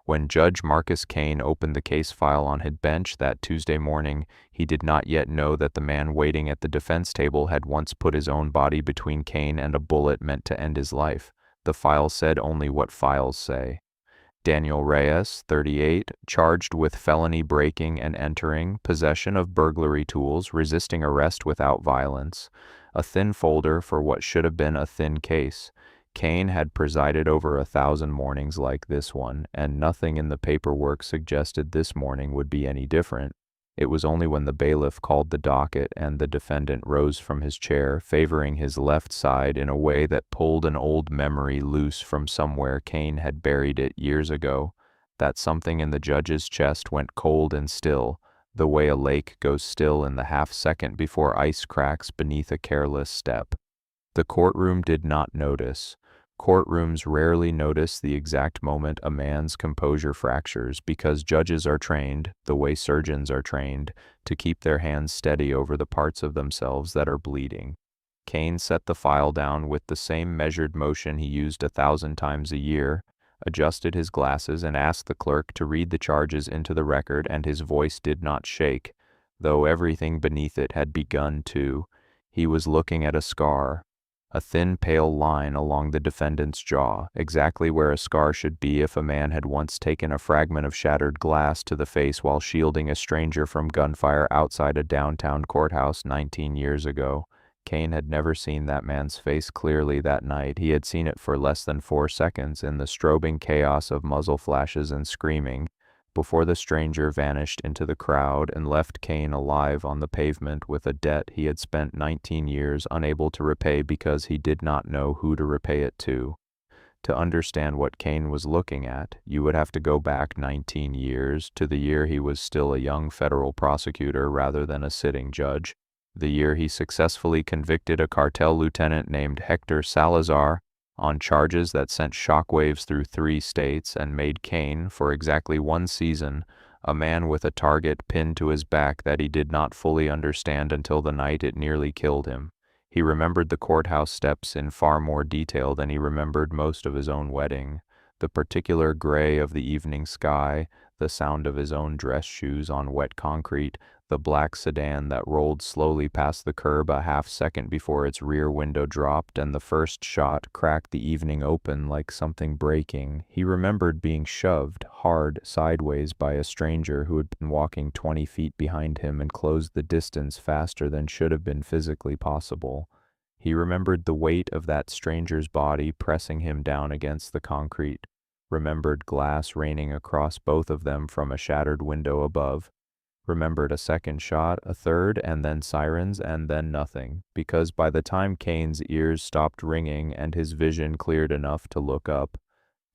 When Judge Marcus Kane opened the case file on his bench that Tuesday morning, he did not yet know that the man waiting at the defense table had once put his own body between Kane and a bullet meant to end his life. The file said only what files say. Daniel Reyes, 38, charged with felony breaking and entering, possession of burglary tools, resisting arrest without violence. A thin folder for what should have been a thin case. Kane had presided over 1,000 mornings like this one, and nothing in the paperwork suggested this morning would be any different. It was only when the bailiff called the docket and the defendant rose from his chair, favoring his left side in a way that pulled an old memory loose from somewhere Kane had buried it years ago, that something in the judge's chest went cold and still, the way a lake goes still in the half-second before ice cracks beneath a careless step. The courtroom did not notice. Courtrooms rarely notice the exact moment a man's composure fractures because judges are trained, the way surgeons are trained, to keep their hands steady over the parts of themselves that are bleeding. Kane set the file down with the same measured motion he used 1,000 times a year, adjusted his glasses and asked the clerk to read the charges into the record, and his voice did not shake, though everything beneath it had begun to. He was looking at a scar. A thin pale line along the defendant's jaw, exactly where a scar should be if a man had once taken a fragment of shattered glass to the face while shielding a stranger from gunfire outside a downtown courthouse 19 years ago. Kane had never seen that man's face clearly that night. He had seen it for less than 4 seconds in the strobing chaos of muzzle flashes and screaming, before the stranger vanished into the crowd and left Kane alive on the pavement with a debt he had spent 19 years unable to repay because he did not know who to repay it to. To understand what Kane was looking at, you would have to go back 19 years to the year he was still a young federal prosecutor rather than a sitting judge, the year he successfully convicted a cartel lieutenant named Hector Salazar on charges that sent shockwaves through 3 states and made Kane, for exactly 1 season, a man with a target pinned to his back that he did not fully understand until the night it nearly killed him. He remembered the courthouse steps in far more detail than he remembered most of his own wedding, the particular gray of the evening sky, the sound of his own dress shoes on wet concrete, the black sedan that rolled slowly past the curb a half-second before its rear window dropped and the first shot cracked the evening open like something breaking. He remembered being shoved hard sideways by a stranger who had been walking 20 feet behind him and closed the distance faster than should have been physically possible. He remembered the weight of that stranger's body pressing him down against the concrete, remembered glass raining across both of them from a shattered window above, remembered a second shot, a third, and then sirens, and then nothing, because by the time Kane's ears stopped ringing and his vision cleared enough to look up,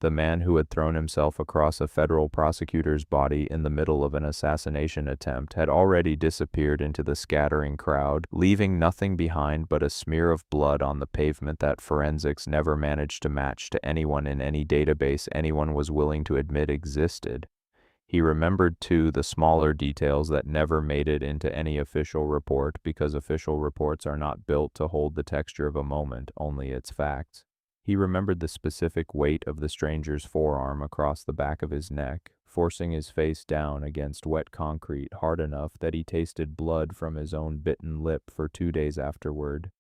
the man who had thrown himself across a federal prosecutor's body in the middle of an assassination attempt had already disappeared into the scattering crowd, leaving nothing behind but a smear of blood on the pavement that forensics never managed to match to anyone in any database anyone was willing to admit existed. He remembered, too, the smaller details that never made it into any official report because official reports are not built to hold the texture of a moment, only its facts. He remembered the specific weight of the stranger's forearm across the back of his neck, forcing his face down against wet concrete hard enough that he tasted blood from his own bitten lip for 2 days afterward.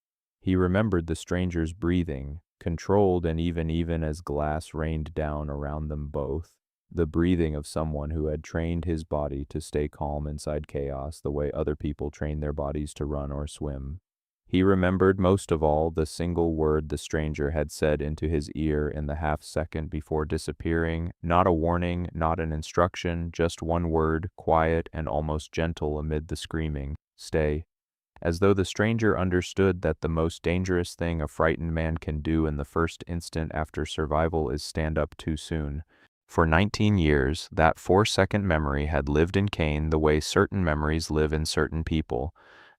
He remembered the stranger's breathing, controlled and even as glass rained down around them both. The breathing of someone who had trained his body to stay calm inside chaos the way other people train their bodies to run or swim. He remembered most of all the single word the stranger had said into his ear in the half-second before disappearing, not a warning, not an instruction, just one word, quiet and almost gentle amid the screaming, "Stay." As though the stranger understood that the most dangerous thing a frightened man can do in the first instant after survival is stand up too soon. For 19 years, that 4-second memory had lived in Kane the way certain memories live in certain people,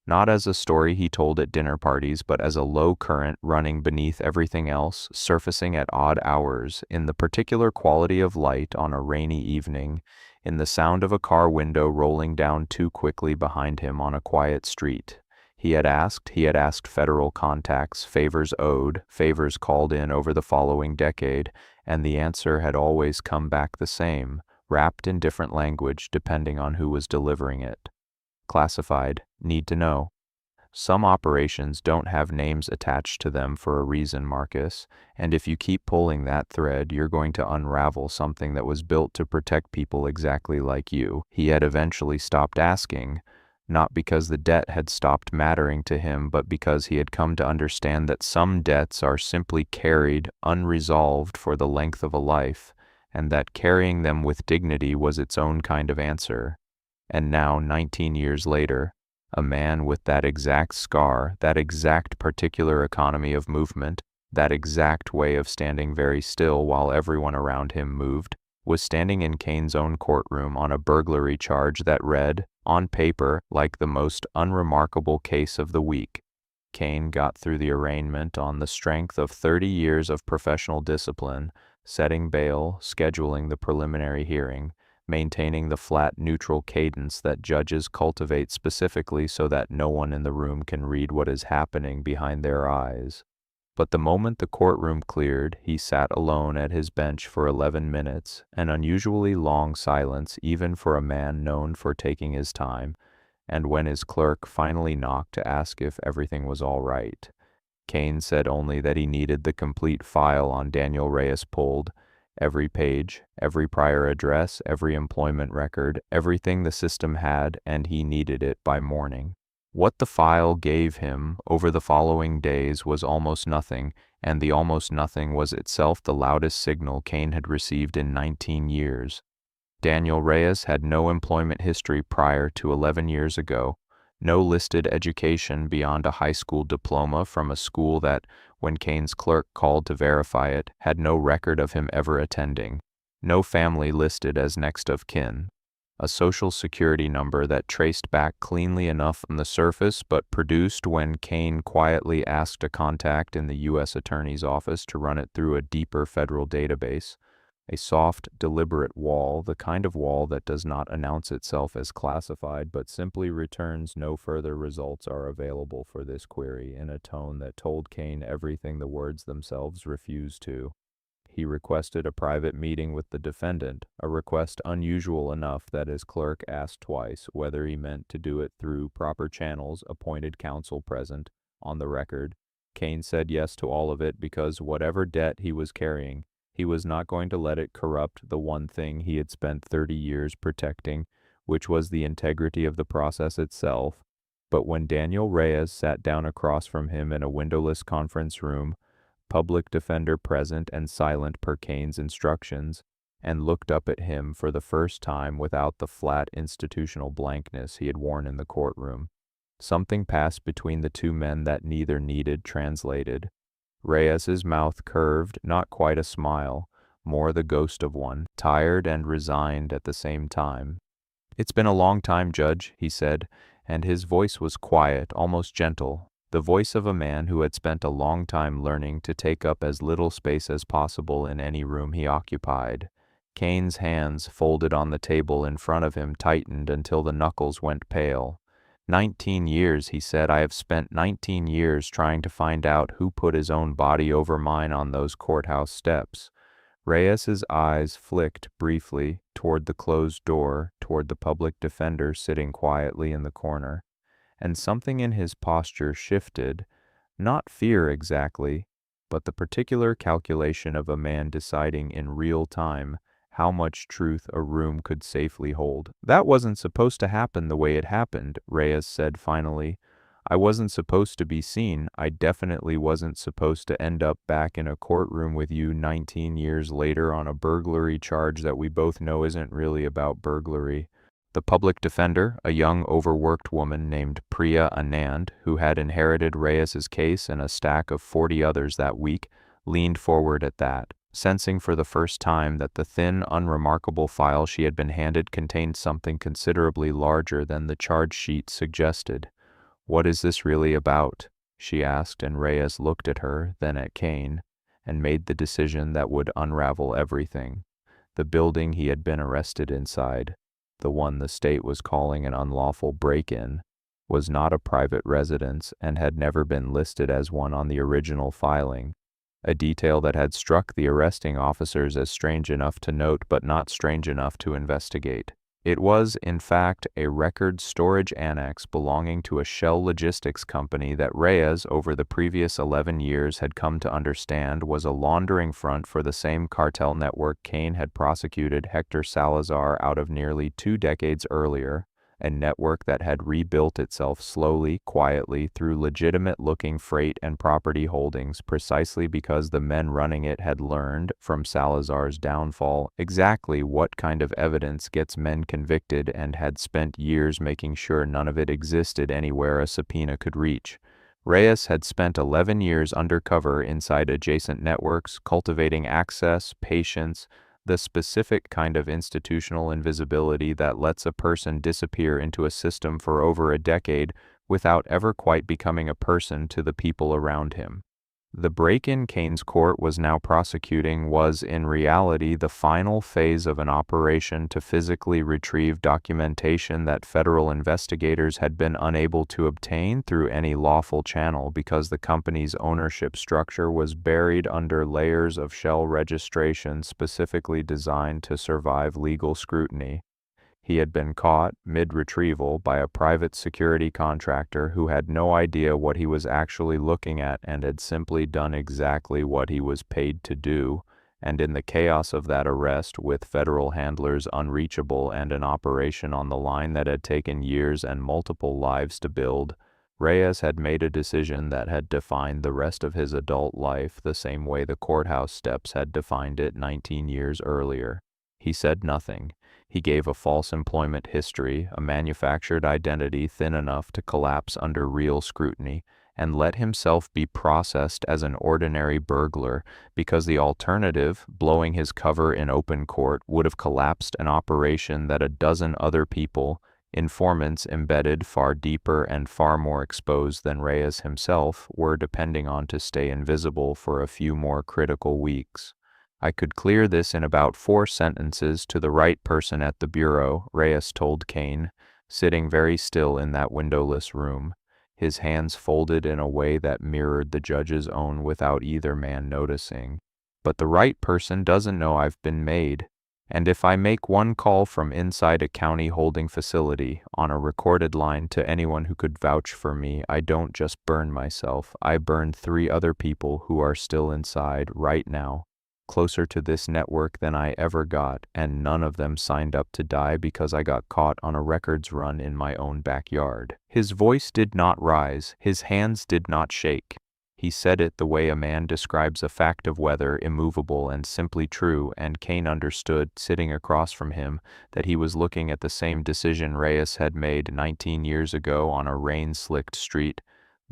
not as a story he told at dinner parties, but as a low current running beneath everything else, surfacing at odd hours, in the particular quality of light on a rainy evening, in the sound of a car window rolling down too quickly behind him on a quiet street. He had asked federal contacts, favors owed, favors called in over the following decade, and the answer had always come back the same, wrapped in different language depending on who was delivering it. Classified, need to know. Some operations don't have names attached to them for a reason, Marcus, and if you keep pulling that thread, you're going to unravel something that was built to protect people exactly like you. He had eventually stopped asking, not because the debt had stopped mattering to him, but because he had come to understand that some debts are simply carried unresolved for the length of a life, and that carrying them with dignity was its own kind of answer. And now, 19 years later, a man with that exact scar, that exact particular economy of movement, that exact way of standing very still while everyone around him moved, was standing in Kane's own courtroom on a burglary charge that read, on paper, like the most unremarkable case of the week. Kane got through the arraignment on the strength of 30 years of professional discipline, setting bail, scheduling the preliminary hearing, maintaining the flat, neutral cadence that judges cultivate specifically so that no one in the room can read what is happening behind their eyes. But the moment the courtroom cleared, he sat alone at his bench for 11 minutes, an unusually long silence even for a man known for taking his time, and when his clerk finally knocked to ask if everything was all right, Kane said only that he needed the complete file on Daniel Reyes pulled, every page, every prior address, every employment record, everything the system had, and he needed it by morning. What the file gave him over the following days was almost nothing, and the almost nothing was itself the loudest signal Kane had received in 19 years. Daniel Reyes had no employment history prior to 11 years ago, no listed education beyond a high school diploma from a school that, when Kane's clerk called to verify it, had no record of him ever attending, no family listed as next of kin, a social security number that traced back cleanly enough on the surface but produced when Kane quietly asked a contact in the U.S. Attorney's office to run it through a deeper federal database. A soft, deliberate wall, the kind of wall that does not announce itself as classified but simply returns no further results are available for this query in a tone that told Kane everything the words themselves refused to. He requested a private meeting with the defendant, a request unusual enough that his clerk asked twice whether he meant to do it through proper channels, appointed counsel present, on the record. Kane said yes to all of it because whatever debt he was carrying, he was not going to let it corrupt the one thing he had spent 30 years protecting, which was the integrity of the process itself. But when Daniel Reyes sat down across from him in a windowless conference room, public defender present and silent per Kane's instructions, and looked up at him for the first time without the flat institutional blankness he had worn in the courtroom, something passed between the two men that neither needed translated. Reyes's mouth curved, not quite a smile, more the ghost of one, tired and resigned at the same time. "It's been a long time, Judge," he said, and his voice was quiet, almost gentle, the voice of a man who had spent a long time learning to take up as little space as possible in any room he occupied. Kane's hands, folded on the table in front of him, tightened until the knuckles went pale. 19 years, he said. I have spent 19 years trying to find out who put his own body over mine on those courthouse steps. Reyes's eyes flicked briefly toward the closed door, toward the public defender sitting quietly in the corner, and something in his posture shifted, not fear exactly, but the particular calculation of a man deciding in real time how much truth a room could safely hold. "That wasn't supposed to happen the way it happened," Reyes said finally. "I wasn't supposed to be seen. I definitely wasn't supposed to end up back in a courtroom with you 19 years later on a burglary charge that we both know isn't really about burglary." The public defender, a young overworked woman named Priya Anand, who had inherited Reyes's case and a stack of 40 others that week, leaned forward at that, sensing for the first time that the thin, unremarkable file she had been handed contained something considerably larger than the charge sheet suggested. "What is this really about?" she asked, and Reyes looked at her, then at Kane, and made the decision that would unravel everything. The building he had been arrested inside, the one the state was calling an unlawful break-in, was not a private residence and had never been listed as one on the original filing. a detail that had struck the arresting officers as strange enough to note but not strange enough to investigate. It was, in fact, a record storage annex belonging to a shell logistics company that Reyes, over the previous 11 years, had come to understand was a laundering front for the same cartel network Kane had prosecuted Hector Salazar out of nearly 2 decades earlier, a network that had rebuilt itself slowly, quietly, through legitimate-looking freight and property holdings precisely because the men running it had learned, from Salazar's downfall, exactly what kind of evidence gets men convicted and had spent years making sure none of it existed anywhere a subpoena could reach. Reyes had spent 11 years undercover inside adjacent networks, cultivating access, patience, the specific kind of institutional invisibility that lets a person disappear into a system for over a decade without ever quite becoming a person to the people around him. The break-in Kane's court was now prosecuting was in reality the final phase of an operation to physically retrieve documentation that federal investigators had been unable to obtain through any lawful channel because the company's ownership structure was buried under layers of shell registration specifically designed to survive legal scrutiny. He had been caught, mid-retrieval, by a private security contractor who had no idea what he was actually looking at and had simply done exactly what he was paid to do, and in the chaos of that arrest, with federal handlers unreachable and an operation on the line that had taken years and multiple lives to build, Reyes had made a decision that had defined the rest of his adult life the same way the courthouse steps had defined it 19 years earlier. He said nothing. He gave a false employment history, a manufactured identity thin enough to collapse under real scrutiny, and let himself be processed as an ordinary burglar, because the alternative, blowing his cover in open court, would have collapsed an operation that a dozen other people, informants embedded far deeper and far more exposed than Reyes himself, were depending on to stay invisible for a few more critical weeks. I could clear this in about 4 sentences to the right person at the bureau, Reyes told Kane, sitting very still in that windowless room, his hands folded in a way that mirrored the judge's own without either man noticing. But the right person doesn't know I've been made, and if I make one call from inside a county holding facility on a recorded line to anyone who could vouch for me, I don't just burn myself, I burn 3 other people who are still inside right now, closer to this network than I ever got, and none of them signed up to die because I got caught on a records run in my own backyard. His voice did not rise, his hands did not shake. He said it the way a man describes a fact of weather, immovable and simply true, and Kane understood, sitting across from him, that he was looking at the same decision Reyes had made 19 years ago on a rain-slicked street,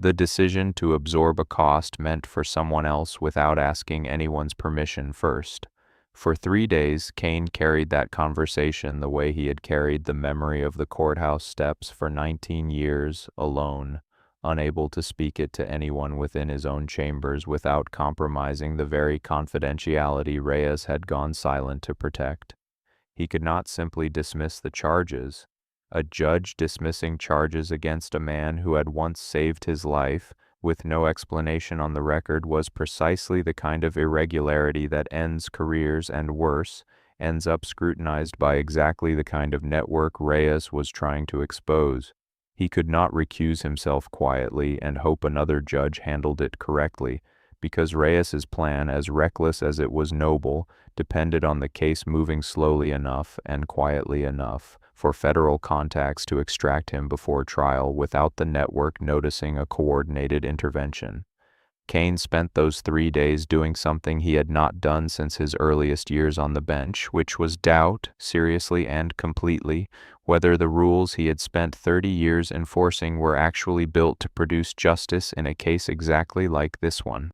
the decision to absorb a cost meant for someone else without asking anyone's permission first. For 3 days, Kane carried that conversation the way he had carried the memory of the courthouse steps for 19 years, alone, unable to speak it to anyone within his own chambers without compromising the very confidentiality Reyes had gone silent to protect. He could not simply dismiss the charges. A judge dismissing charges against a man who had once saved his life, with no explanation on the record, was precisely the kind of irregularity that ends careers and, worse, ends up scrutinized by exactly the kind of network Reyes was trying to expose. He could not recuse himself quietly and hope another judge handled it correctly, because Reyes's plan, as reckless as it was noble, depended on the case moving slowly enough and quietly enough for federal contacts to extract him before trial without the network noticing a coordinated intervention. Kane spent those 3 days doing something he had not done since his earliest years on the bench, which was doubt, seriously and completely, whether the rules he had spent 30 years enforcing were actually built to produce justice in a case exactly like this one.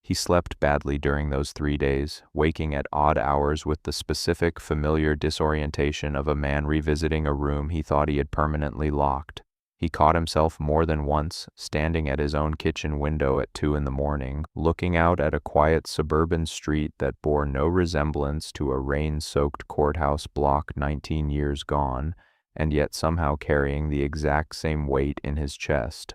He slept badly during those 3 days, waking at odd hours with the specific, familiar disorientation of a man revisiting a room he thought he had permanently locked. He caught himself more than once, standing at his own kitchen window at 2 in the morning, looking out at a quiet suburban street that bore no resemblance to a rain-soaked courthouse block 19 years gone, and yet somehow carrying the exact same weight in his chest.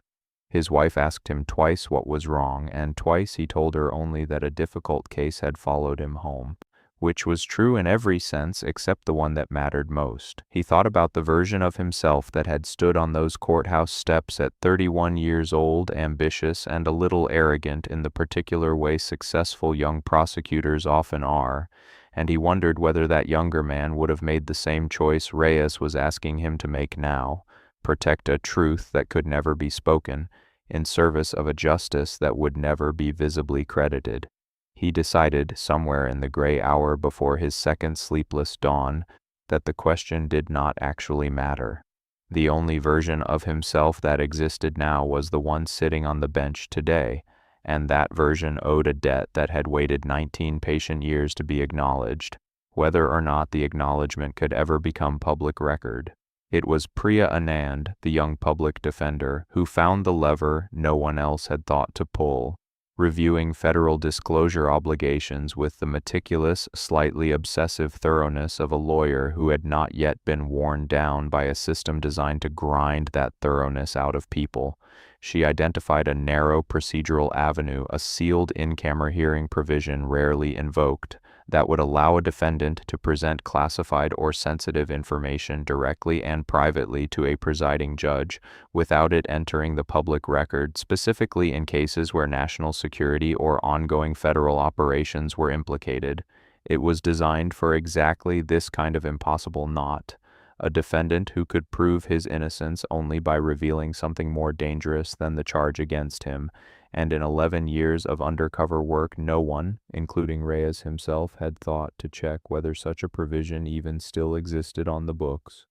His wife asked him twice what was wrong, and twice he told her only that a difficult case had followed him home, which was true in every sense except the one that mattered most. He thought about the version of himself that had stood on those courthouse steps at 31 years old, ambitious and a little arrogant in the particular way successful young prosecutors often are, and he wondered whether that younger man would have made the same choice Reyes was asking him to make now: protect a truth that could never be spoken, in service of a justice that would never be visibly credited. He decided, somewhere in the gray hour before his second sleepless dawn, that the question did not actually matter. The only version of himself that existed now was the one sitting on the bench today, and that version owed a debt that had waited 19 patient years to be acknowledged, whether or not the acknowledgement could ever become public record. It was Priya Anand, the young public defender, who found the lever no one else had thought to pull, reviewing federal disclosure obligations with the meticulous, slightly obsessive thoroughness of a lawyer who had not yet been worn down by a system designed to grind that thoroughness out of people. She identified a narrow procedural avenue, a sealed in-camera hearing provision rarely invoked, that would allow a defendant to present classified or sensitive information directly and privately to a presiding judge without it entering the public record, specifically in cases where national security or ongoing federal operations were implicated. It was designed for exactly this kind of impossible knot: a defendant who could prove his innocence only by revealing something more dangerous than the charge against him, and in 11 years of undercover work no one, including Reyes himself, had thought to check whether such a provision even still existed on the books.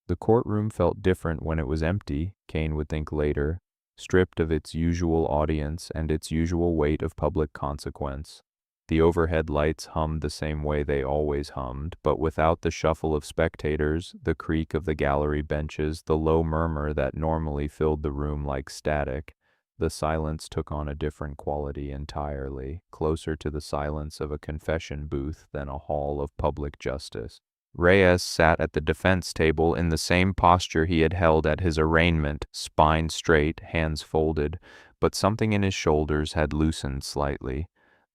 The courtroom felt different when it was empty, Kane would think later, stripped of its usual audience and its usual weight of public consequence. The overhead lights hummed the same way they always hummed, but without the shuffle of spectators, the creak of the gallery benches, the low murmur that normally filled the room like static. The silence took on a different quality entirely, closer to the silence of a confession booth than a hall of public justice. Reyes sat at the defense table in the same posture he had held at his arraignment, spine straight, hands folded, but something in his shoulders had loosened slightly.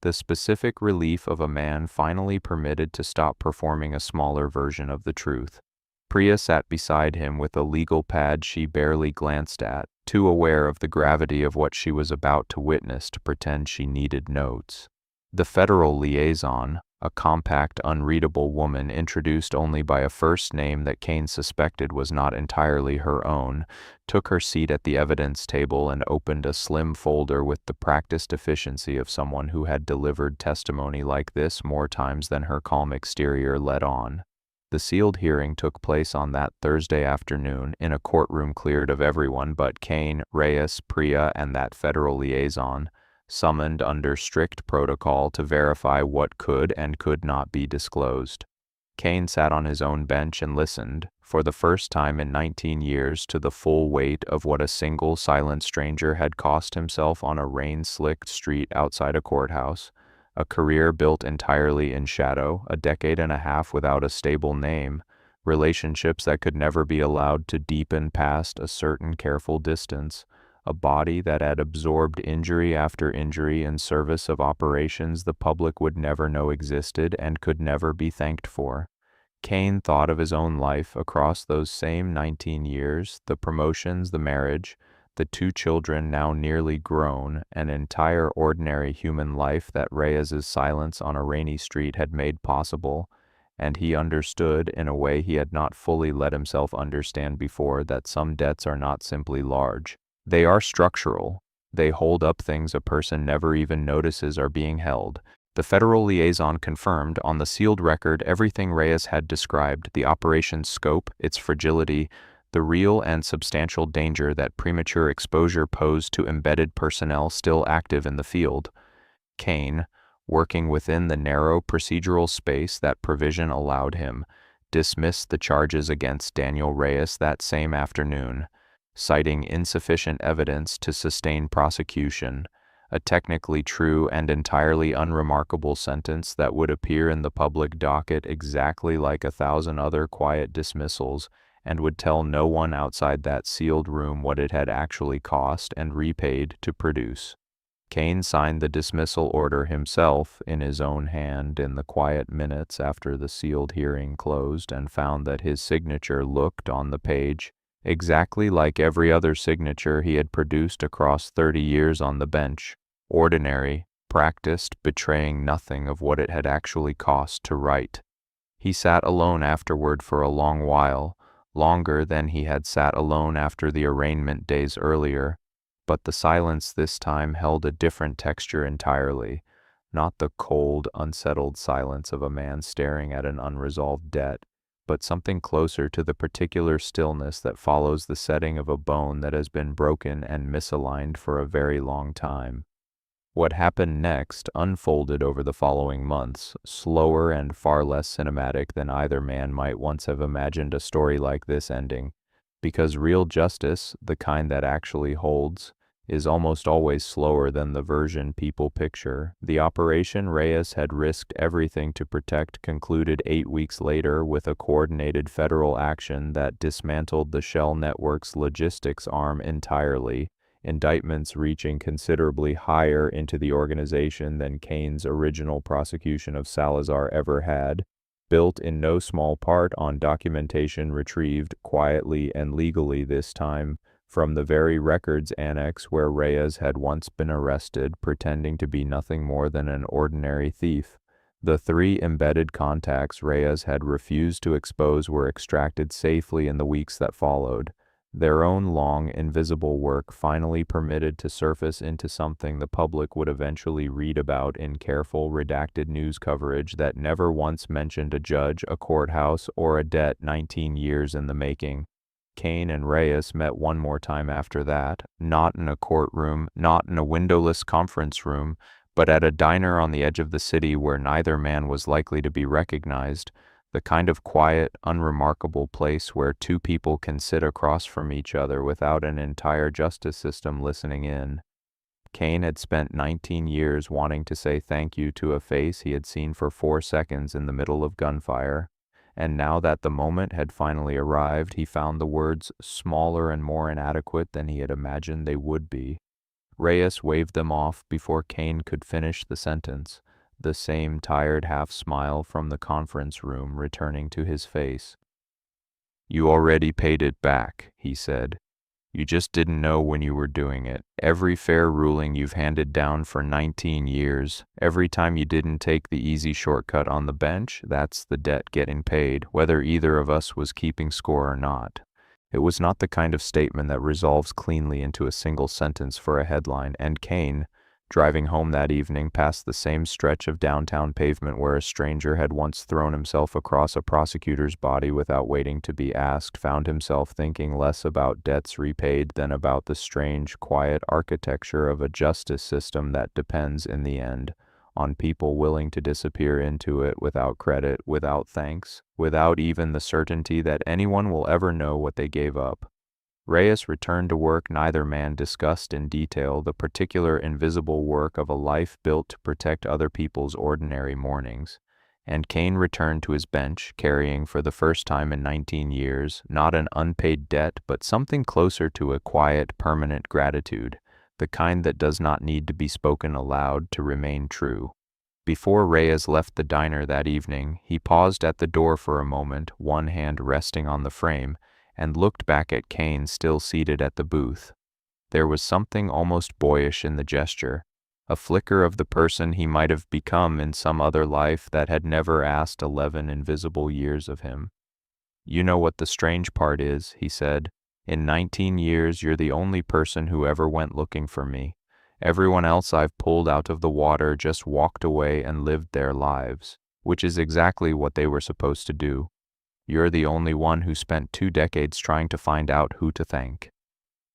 The specific relief of a man finally permitted to stop performing a smaller version of the truth. Priya sat beside him with a legal pad she barely glanced at, too aware of the gravity of what she was about to witness to pretend she needed notes. The federal liaison, a compact, unreadable woman introduced only by a first name that Kane suspected was not entirely her own, took her seat at the evidence table and opened a slim folder with the practiced efficiency of someone who had delivered testimony like this more times than her calm exterior let on. The sealed hearing took place on that Thursday afternoon in a courtroom cleared of everyone but Kane, Reyes, Priya, and that federal liaison, summoned under strict protocol to verify what could and could not be disclosed. Kane sat on his own bench and listened, for the first time in 19 years, to the full weight of what a single silent stranger had cost himself on a rain-slicked street outside a courthouse. A career built entirely in shadow, a decade and a half without a stable name, relationships that could never be allowed to deepen past a certain careful distance, a body that had absorbed injury after injury in service of operations the public would never know existed and could never be thanked for. Kane thought of his own life across those same 19 years, the promotions, the marriage, the 2 children now nearly grown, an entire ordinary human life that Reyes's silence on a rainy street had made possible, and he understood in a way he had not fully let himself understand before that some debts are not simply large. They are structural. They hold up things a person never even notices are being held. The federal liaison confirmed on the sealed record everything Reyes had described: the operation's scope, its fragility, the real and substantial danger that premature exposure posed to embedded personnel still active in the field. Kane, working within the narrow procedural space that provision allowed him, dismissed the charges against Daniel Reyes that same afternoon, citing insufficient evidence to sustain prosecution, a technically true and entirely unremarkable sentence that would appear in the public docket exactly like 1,000 other quiet dismissals and would tell no one outside that sealed room what it had actually cost and repaid to produce. Kane signed the dismissal order himself in his own hand in the quiet minutes after the sealed hearing closed, and found that his signature looked on the page exactly like every other signature he had produced across 30 years on the bench: ordinary, practiced, betraying nothing of what it had actually cost to write. He sat alone afterward for a long while, longer than he had sat alone after the arraignment days earlier, but the silence this time held a different texture entirely, not the cold, unsettled silence of a man staring at an unresolved debt, but something closer to the particular stillness that follows the setting of a bone that has been broken and misaligned for a very long time. What happened next unfolded over the following months, slower and far less cinematic than either man might once have imagined a story like this ending, because real justice, the kind that actually holds, is almost always slower than the version people picture. The operation Reyes had risked everything to protect concluded 8 weeks later with a coordinated federal action that dismantled the Shell network's logistics arm entirely, indictments reaching considerably higher into the organization than Kane's original prosecution of Salazar ever had, built in no small part on documentation retrieved quietly and legally this time from the very records annex where Reyes had once been arrested, pretending to be nothing more than an ordinary thief. The 3 embedded contacts Reyes had refused to expose were extracted safely in the weeks that followed, their own long, invisible work finally permitted to surface into something the public would eventually read about in careful, redacted news coverage that never once mentioned a judge, a courthouse, or a debt 19 years in the making. Kane and Reyes met one more time after that, not in a courtroom, not in a windowless conference room, but at a diner on the edge of the city where neither man was likely to be recognized, the kind of quiet, unremarkable place where 2 people can sit across from each other without an entire justice system listening in. Kane had spent 19 years wanting to say thank you to a face he had seen for 4 seconds in the middle of gunfire, and now that the moment had finally arrived, he found the words smaller and more inadequate than he had imagined they would be. Reyes waved them off before Kane could finish the sentence, the same tired half-smile from the conference room returning to his face. "You already paid it back," he said. "You just didn't know when you were doing it. Every fair ruling you've handed down for 19 years, every time you didn't take the easy shortcut on the bench, that's the debt getting paid, whether either of us was keeping score or not." It was not the kind of statement that resolves cleanly into a single sentence for a headline, and Kane, driving home that evening past the same stretch of downtown pavement where a stranger had once thrown himself across a prosecutor's body without waiting to be asked, found himself thinking less about debts repaid than about the strange, quiet architecture of a justice system that depends, in the end, on people willing to disappear into it without credit, without thanks, without even the certainty that anyone will ever know what they gave up. Reyes returned to work. Neither man discussed in detail the particular invisible work of a life built to protect other people's ordinary mornings, and Kane returned to his bench, carrying for the first time in 19 years, not an unpaid debt, but something closer to a quiet, permanent gratitude, the kind that does not need to be spoken aloud to remain true. Before Reyes left the diner that evening, he paused at the door for a moment, one hand resting on the frame, and looked back at Kane still seated at the booth. There was something almost boyish in the gesture, a flicker of the person he might have become in some other life that had never asked 11 invisible years of him. "You know what the strange part is," he said. "In 19 years you're the only person who ever went looking for me. Everyone else I've pulled out of the water just walked away and lived their lives, which is exactly what they were supposed to do. You're the only one who spent 2 decades trying to find out who to thank."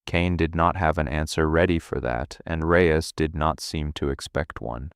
Kane did not have an answer ready for that, and Reyes did not seem to expect one.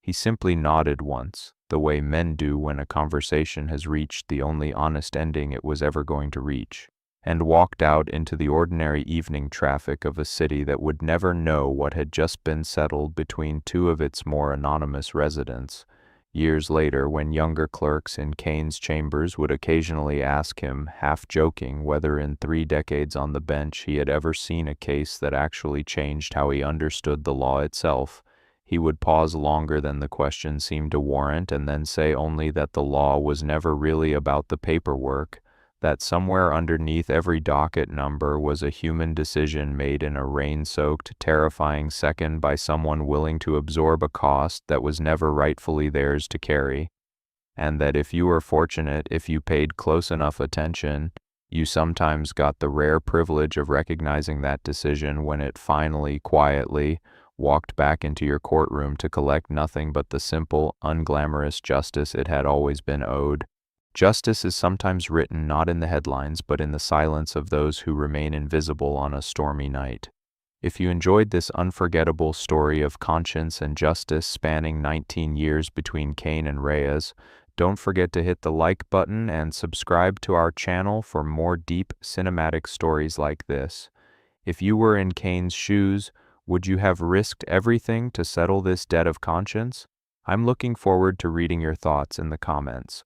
He simply nodded once, the way men do when a conversation has reached the only honest ending it was ever going to reach, and walked out into the ordinary evening traffic of a city that would never know what had just been settled between 2 of its more anonymous residents, Years later, when younger clerks in Kane's chambers would occasionally ask him, half joking, whether in 3 decades on the bench he had ever seen a case that actually changed how he understood the law itself, he would pause longer than the question seemed to warrant and then say only that the law was never really about the paperwork, that somewhere underneath every docket number was a human decision made in a rain-soaked, terrifying second by someone willing to absorb a cost that was never rightfully theirs to carry, and that if you were fortunate, if you paid close enough attention, you sometimes got the rare privilege of recognizing that decision when it finally, quietly, walked back into your courtroom to collect nothing but the simple, unglamorous justice it had always been owed. Justice is sometimes written not in the headlines but in the silence of those who remain invisible on a stormy night. If you enjoyed this unforgettable story of conscience and justice spanning 19 years between Kane and Reyes, don't forget to hit the like button and subscribe to our channel for more deep cinematic stories like this. If you were in Kane's shoes, would you have risked everything to settle this debt of conscience? I'm looking forward to reading your thoughts in the comments.